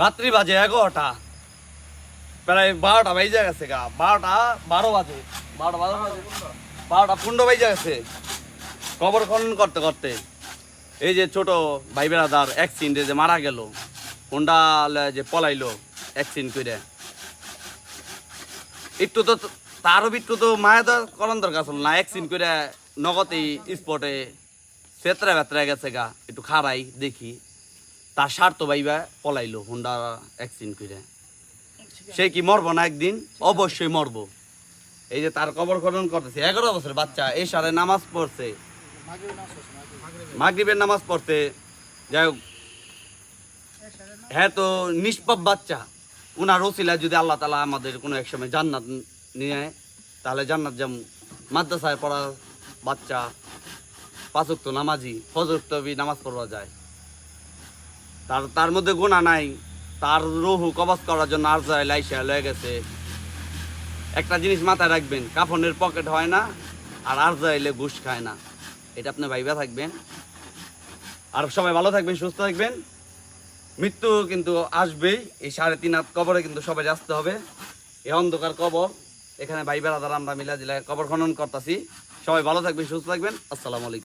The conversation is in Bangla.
রাত্রি বাজে 11টা, প্রায় 12টা বাজে গেছে গা, 12টা 12 বাজে, 12টা 15 বাজে গেছে কবর খনন করতে করতে। এই যে ছোট ভাই বেড়াদার অ্যাক্সিডেন্টে যে মারা গেল, হোন্ডা যে পলাইলো অ্যাক্সিডেন্ট করে, একটু তো তারও একটু তো মায়া করণ দরকার ছিল না? অ্যাক্সিডেন্ট করে নগদেই স্পটে চেতরা বেতরা গেছে গা, একটু খারাই দেখি, তার স্বার্থ ভাইবা পলাইলো হোন্ডা অ্যাক্সিডেন্ট করে। সে কি মরবো না একদিন? অবশ্যই মরবো। এই যে তার কবর খনন করতেছে, 11 বছর বাচ্চা, এই সারে নামাজ পড়ছে, মাগরিবের নামাজ পড়তে। যাই হোক, হ্যাঁ তো নিষ্পাপ বাচ্চা, উনার ওসিলা যদি আল্লাহ তাআলা আমাদের কোনো এক সময় জান্নাত নিয়ে, তাহলে জান্নাত যেমন মাদ্রাসায় পড়া বাচ্চা, 5 ওয়াক্ত নামাজি, ফজর তবি নামাজ পড়া যায়, তার মধ্যে গুনাহ নাই। তার রুহু কবজ করার জন্য আরজাইল আইসা লয়ে গেছে। একটা জিনিস মাথায় রাখবেন, কাফনের পকেট হয় না, আর আরজাইলে ঘুষ খায় না। এটা আপনি ভাইবা থাকবেন। আর সবাই ভালো থাকবেন, সুস্থ থাকবেন। মৃত্যু কিন্তু আসবেই। এই 3.5 হাত কবরে কিন্তু সবাই আসতে হবে। এই অন্ধকার কবর, এখানে ভাই বেড়াদার আমরা মিলা জিলা কবর খনন করতেছি। সবাই ভালো থাকবেন, সুস্থ থাকবেন। আসসালামু আলাইকুম।